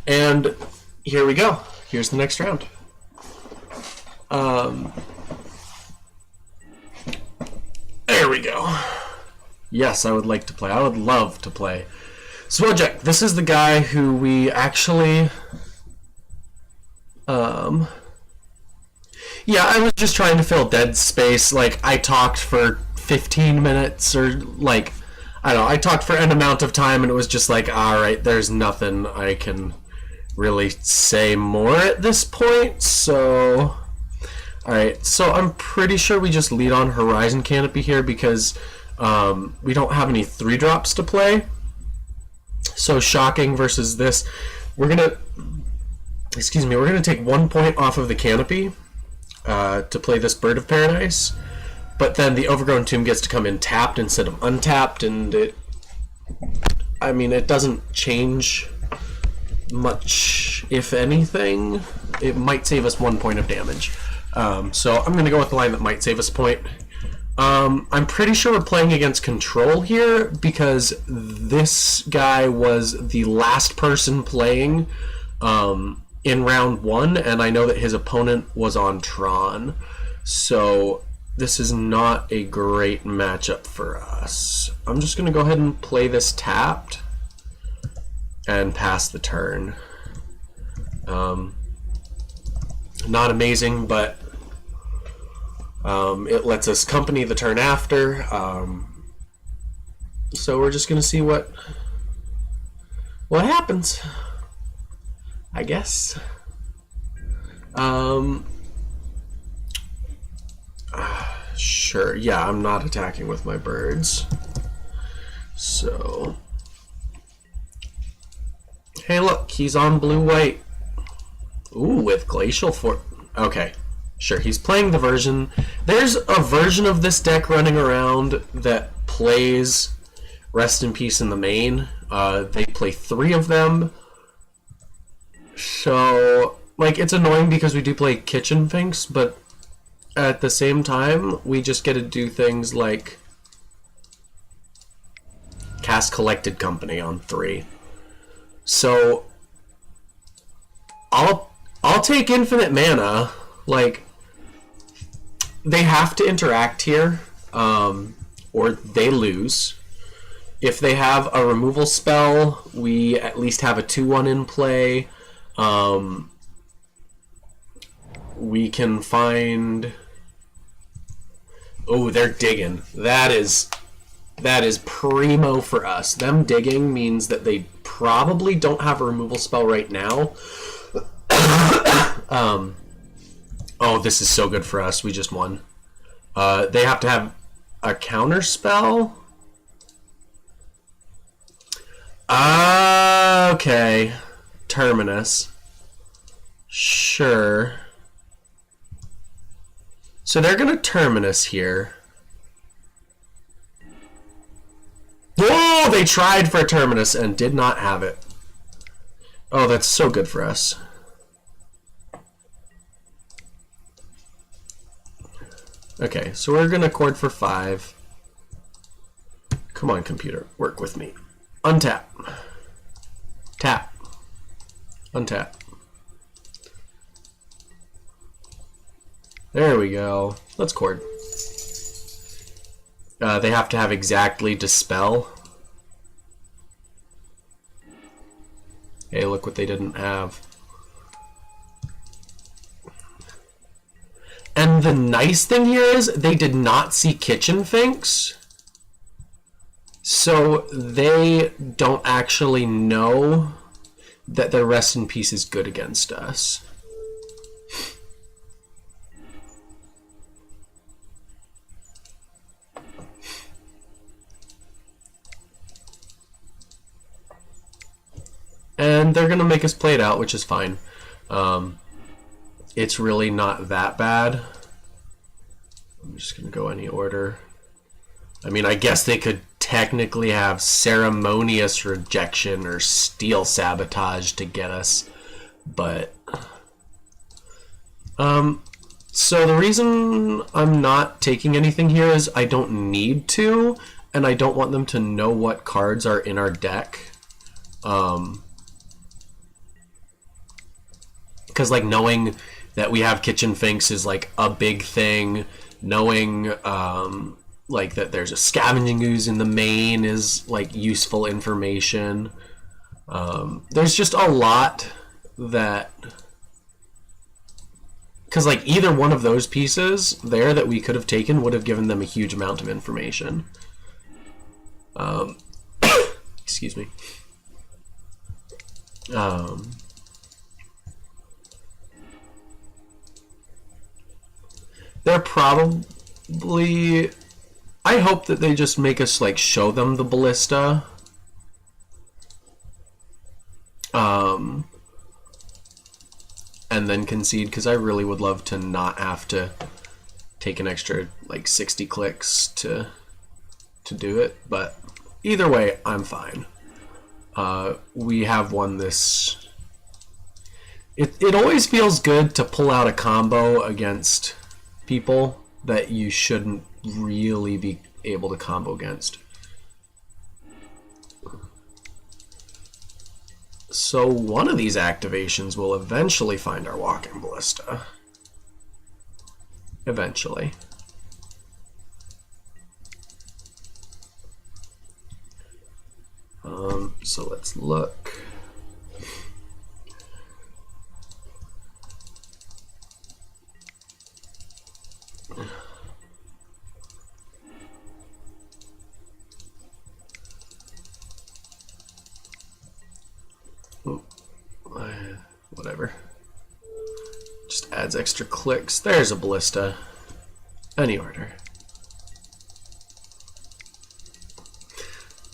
And here we go. Here's the next round. There we go. Yes, I would like to play. I would love to play. Swojek, this is the guy who we actually... Yeah, I was just trying to fill dead space. Like, I talked for 15 minutes, or, like, I don't know, I talked for an amount of time, and it was just like, alright, there's nothing I can really say more at this point, so... Alright, so I'm pretty sure we just lead on Horizon Canopy here, because we don't have any 3-drops to play. So, Shocking versus this. We're gonna take 1 point off of the Canopy to play this Bird of Paradise, but then the Overgrown Tomb gets to come in tapped instead of untapped, and it doesn't change much, if anything. It might save us 1 point of damage. So I'm going to go with the line that might save us a point. I'm pretty sure we're playing against Control here, because this guy was the last person playing in round 1, and I know that his opponent was on Tron, so this is not a great matchup for us. I'm just going to go ahead and play this tapped and pass the turn. Not amazing, but it lets us company the turn after, so we're just going to see what happens, I guess. Sure, yeah, I'm not attacking with my birds. So, hey look, he's on blue-white. Ooh, with Glacial Fort. Okay, sure, he's playing the version. There's a version of this deck running around that plays Rest in Peace in the main. They play 3 of them. So, like, it's annoying because we do play Kitchen Finks, but at the same time, we just get to do things like cast Collected Company on 3. So, I'll take infinite mana. Like, they have to interact here, or they lose. If they have a removal spell, we at least have a 2/1 in play. We can find... Oh, they're digging. That is primo for us. Them digging means that they probably don't have a removal spell right now. Oh, this is so good for us. We just won. They have to have a counter spell. Okay. Terminus. Sure. So they're going to Terminus here. Oh, they tried for a Terminus and did not have it. Oh, that's so good for us. Okay, so we're going to chord for 5. Come on, computer. Work with me. Untap. Tap. Untap. There we go. Let's chord. They have to have exactly Dispel. Hey, look what they didn't have. And the nice thing here is they did not see Kitchen Finks, so they don't actually know that their Rest in Peace is good against us. And they're going to make us play it out, which is fine. It's really not that bad. I'm just going to go any order. I mean, I guess they could technically have Ceremonious Rejection or Steel Sabotage to get us, but... So the reason I'm not taking anything here is I don't need to, and I don't want them to know what cards are in our deck. because like knowing that we have kitchen finks is like a big thing. Knowing like that there's a scavenging ooze in the main is like useful information. There's just a lot that, because like either one of those pieces there that we could have taken would have given them a huge amount of information. Excuse me. They're probably... I hope that they just make us like show them the ballista. And then concede, because I really would love to not have to take an extra like 60 clicks to do it, but either way, I'm fine. We have won this. It always feels good to pull out a combo against people that you shouldn't really be able to combo against. So one of these activations will eventually find our walking ballista. Eventually. So let's look. Whatever. Just adds extra clicks. There's a ballista. Any order.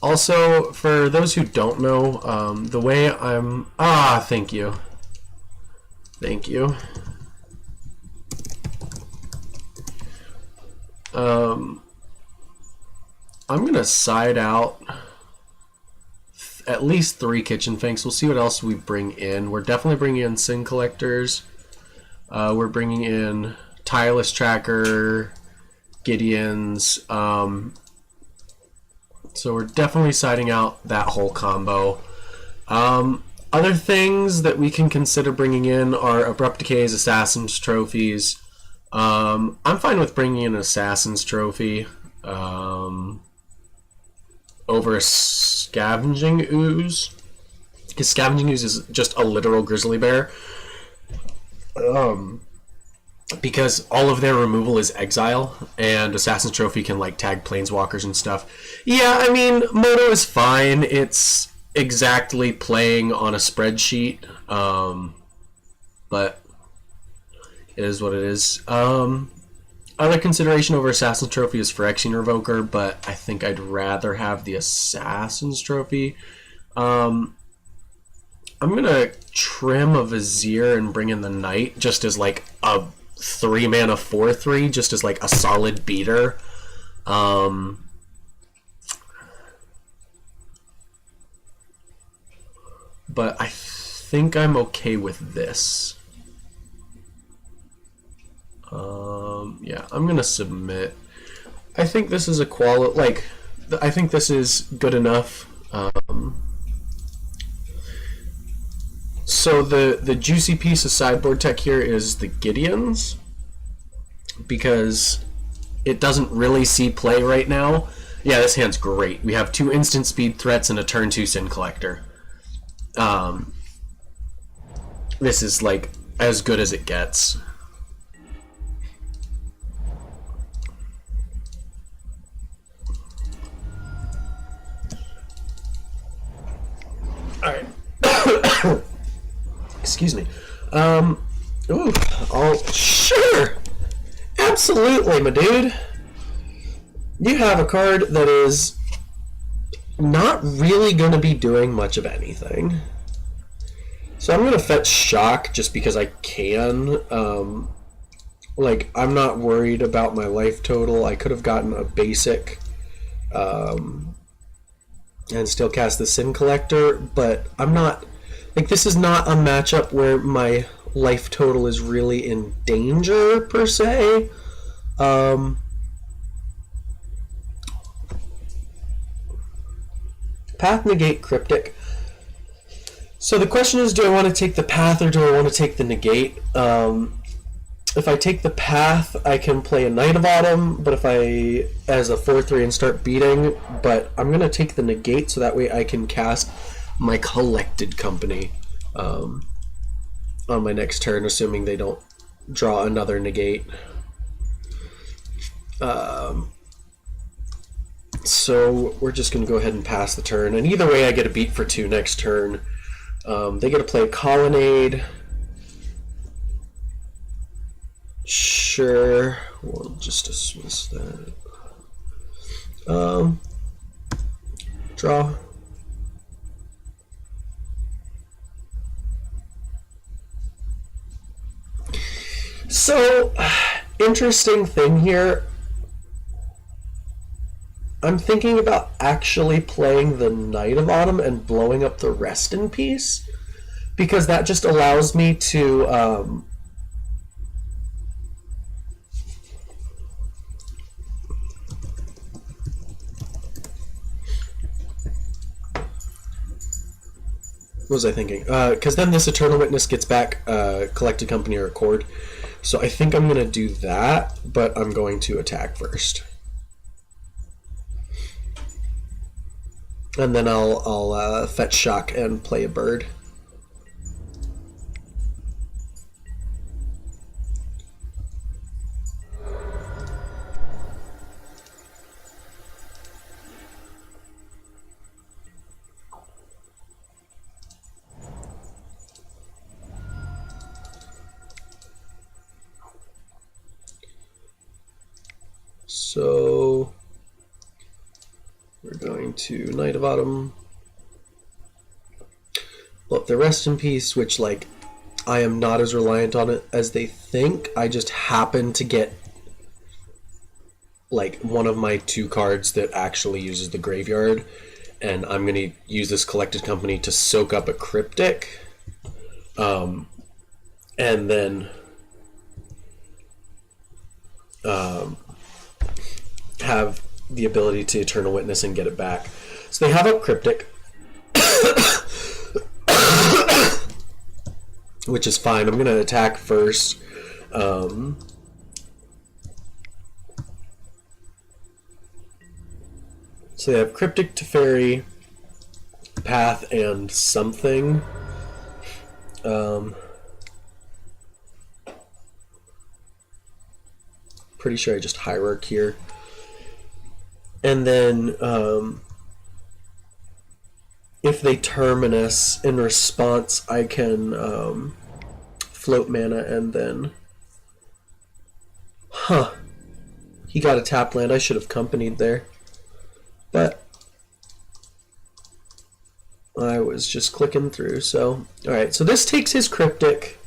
Also, for those who don't know, the way I'm... thank you. Thank you. I'm gonna side out at least 3 kitchen finks. We'll see what else we bring in. We're definitely bringing in Sin Collectors. We're bringing in Tireless Tracker, Gideons. So we're definitely siding out that whole combo. Other things that we can consider bringing in are Abrupt Decays, Assassin's Trophies. I'm fine with bringing in Assassin's Trophy over a Scavenging Ooze, because Scavenging Ooze is just a literal grizzly bear. Because all of their removal is exile, and Assassin's Trophy can like tag planeswalkers and stuff. Yeah, I mean, Moto is fine. It's exactly playing on a spreadsheet, but it is what it is. Other consideration over Assassin's Trophy is Phyrexian Revoker, but I think I'd rather have the Assassin's Trophy. I'm gonna trim a Vizier and bring in the Knight just as like a 3-mana 4/3, just as like a solid beater. But I think I'm okay with this. Yeah, I'm gonna submit. I think this is a I think this is good enough. So the juicy piece of sideboard tech here is the Gideons, because it doesn't really see play right now. Yeah, this hand's great. We have 2 instant speed threats and a turn 2 Sin Collector. This is like as good as it gets. Alright. Excuse me. Sure! Absolutely, my dude! You have a card that is not really going to be doing much of anything. So I'm going to fetch Shock just because I can. Like, I'm not worried about my life total. I could have gotten a basic and still cast the Sin Collector, but I'm not... Like, this is not a matchup where my life total is really in danger, per se. Path Negate Cryptic. So the question is, do I want to take the path or do I want to take the negate? If I take the path, I can play a Knight of Autumn, but if I, as a 4-3 and start beating, but I'm going to take the negate so that way I can cast my Collected Company on my next turn, assuming they don't draw another negate. So we're just going to go ahead and pass the turn, and either way I get a beat for 2 next turn. They get to play Colonnade. Sure, we'll just dismiss that. Draw. So, interesting thing here. I'm thinking about actually playing the Knight of Autumn and blowing up the Rest in Peace, because that just allows me to what was I thinking? Because then this Eternal Witness gets back Collected Company or Accord. So I think I'm going to do that, but I'm going to attack first. And then I'll fetch Shock and play a bird. So we're going to Knight of Autumn, blow up the Rest in Peace, which, like, I am not as reliant on it as they think. I just happen to get, like, one of my 2 cards that actually uses the graveyard, and I'm going to use this Collected Company to soak up a Cryptic, and then have the ability to Eternal Witness and get it back. So they have a Cryptic, which is fine. I'm going to attack first. So they have Cryptic, Teferi, Path, and something. Pretty sure I just Hierarch here. And then if they Terminus, in response I can float mana and then... He got a tap land. I should have companied there. But I was just clicking through, so... Alright, so this takes his Cryptic,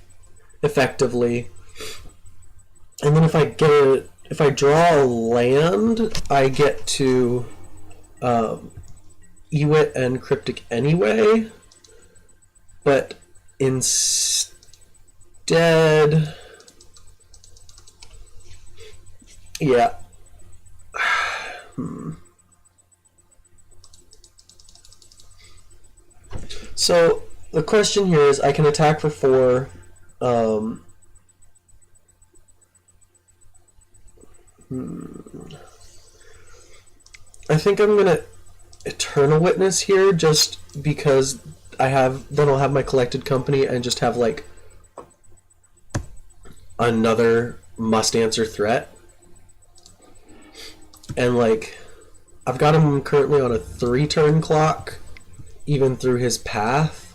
effectively. And then if I draw a land, I get to Ewit and Cryptic anyway. But instead... Yeah. So the question here is, I can attack for 4. I think I'm gonna Eternal Witness here, just because then I'll have my Collected Company and just have, like, another must-answer threat. And, like, I've got him currently on a 3-turn clock, even through his path.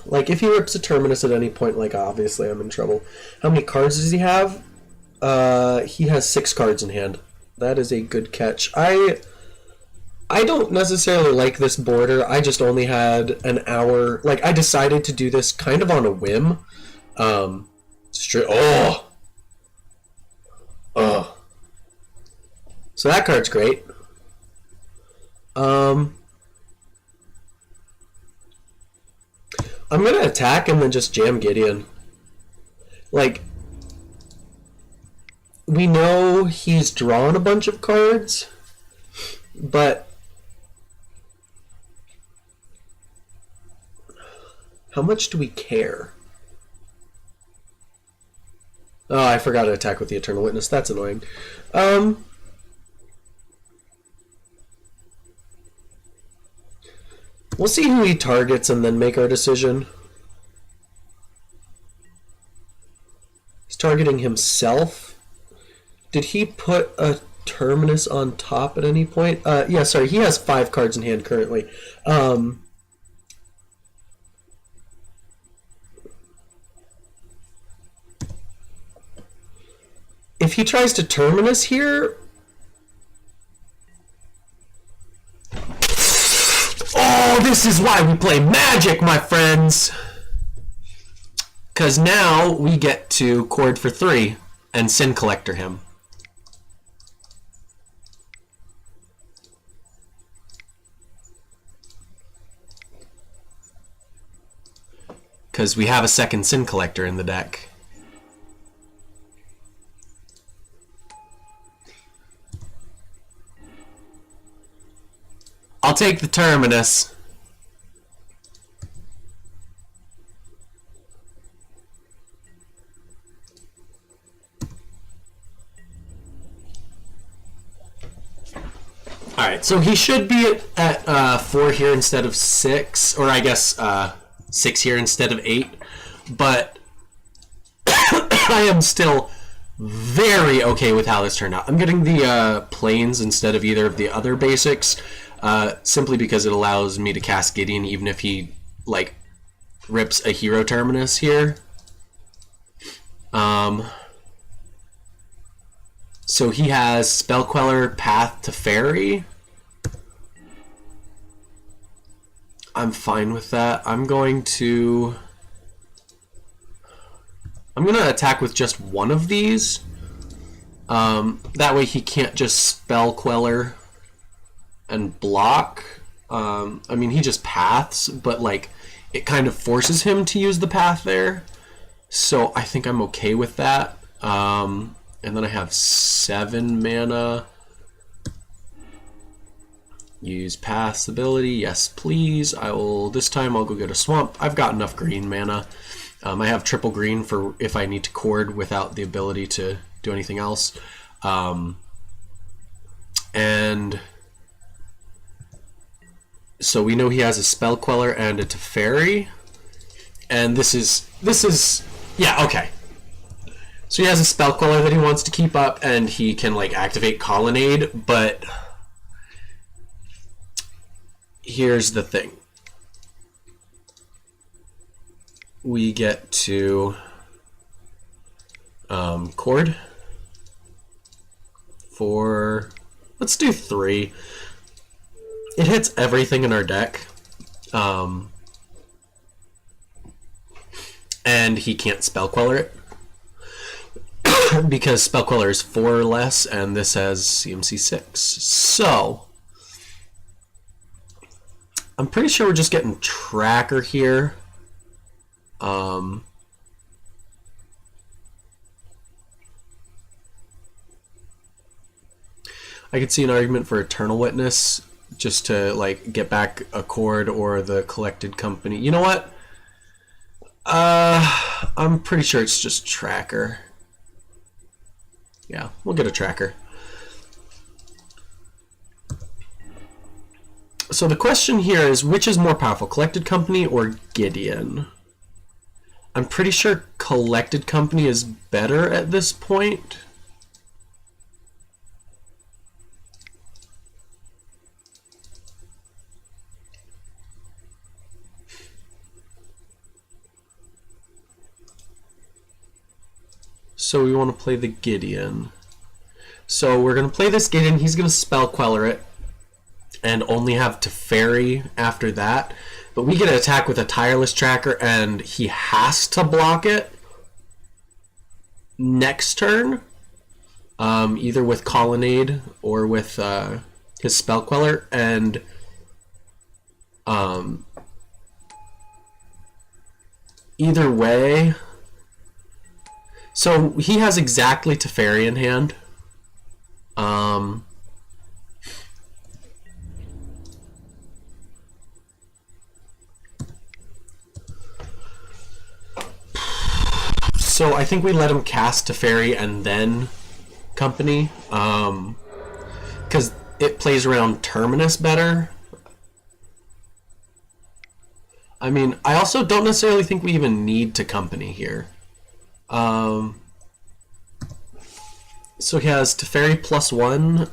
Like, if he rips a Terminus at any point, like, obviously I'm in trouble. How many cards does he have? He has 6 cards in hand. That is a good catch. I don't necessarily like this border. I just only had an hour. Like, I decided to do this kind of on a whim. So that card's great. I'm gonna attack and then just jam Gideon. Like, we know he's drawn a bunch of cards, but how much do we care? Oh, I forgot to attack with the Eternal Witness. That's annoying. We'll see who he targets and then make our decision. He's targeting himself. Did he put a Terminus on top at any point? Yeah, sorry, he has 5 cards in hand currently. If he tries to Terminus here... Oh, this is why we play Magic, my friends! Because now we get to Chord for 3 and Sin Collector him. Because we have a second Sin Collector in the deck. I'll take the Terminus. Alright, so he should be at 4 here instead of 6, or I guess 6 here instead of 8, but I am still very okay with how this turned out. I'm getting the planes instead of either of the other basics, simply because it allows me to cast Gideon even if he, like, rips a Hero Terminus here. So he has Spellqueller, Path to Fairy. I'm fine with that. I'm going to attack with just one of these. That way he can't just Spellqueller and block. I mean, he just paths, but like it kind of forces him to use the path there. So I think I'm okay with that. And then I have 7 mana. Use Path's ability. Yes, please. This time I'll go get a Swamp. I've got enough green mana. I have triple green for if I need to Chord without the ability to do anything else. And so we know he has a Spellqueller and a Teferi. And this is yeah, okay. So he has a Spellqueller that he wants to keep up, and he can like activate Colonnade, but here's the thing. We get to Chord for, let's do 3. It hits everything in our deck. And he can't Spellqueller it. Because Spellqueller is 4 or less, and this has CMC 6. So I'm pretty sure we're just getting Tracker here. I could see an argument for Eternal Witness, just to like get back a Chord or the Collected Company. You know what? I'm pretty sure it's just Tracker. Yeah, we'll get a Tracker. So the question here is, which is more powerful, Collected Company or Gideon? I'm pretty sure Collected Company is better at this point. So we want to play the Gideon. So we're going to play this Gideon. He's going to Spellqueller it and only have Teferi after that. But we get to attack with a Tireless Tracker, and he has to block it next turn, either with Colonnade or with his Spellqueller. And either way... So he has exactly Teferi in hand. So I think we let him cast Teferi and then Company, because it plays around Terminus better. I mean, I also don't necessarily think we even need to Company here. So he has Teferi +1.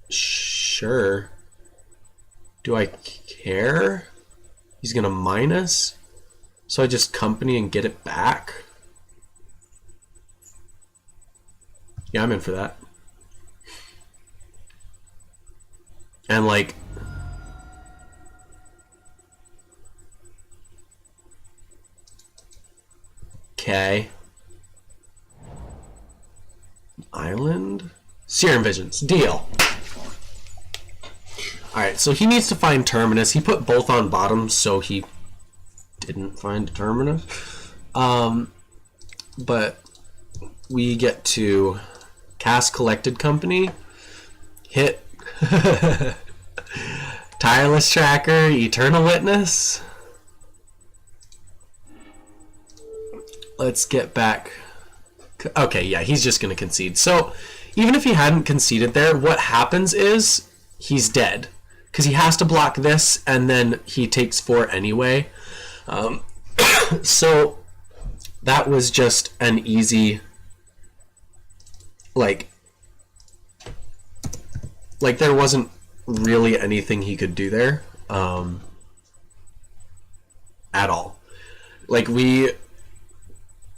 Sure. Do I care? He's gonna minus. So I just Company and get it back. Yeah, I'm in for that. And like, okay. Island? Serum Visions. Deal. Alright, so he needs to find Terminus. He put both on bottom, so he didn't find Terminus. But we get to cast Collected Company, hit Tireless Tracker, Eternal Witness. Let's get back. Okay, yeah, he's just going to concede. So even if he hadn't conceded there, what happens is he's dead. Because he has to block this, and then he takes 4 anyway. So that was just an easy, like there wasn't really anything he could do there at all. Like, we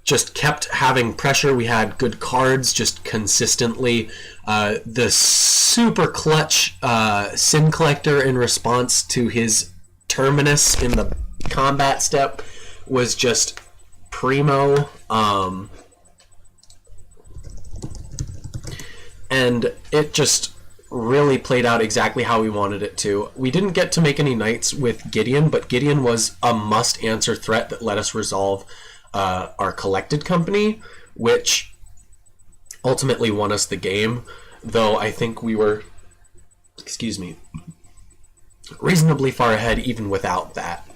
just kept having pressure. We had good cards just consistently. The super clutch Sin Collector in response to his Terminus in the combat step was just primo. And it just really played out exactly how we wanted it to. We didn't get to make any knights with Gideon, but Gideon was a must-answer threat that let us resolve our Collected Company, which ultimately won us the game, though I think we were, reasonably far ahead even without that.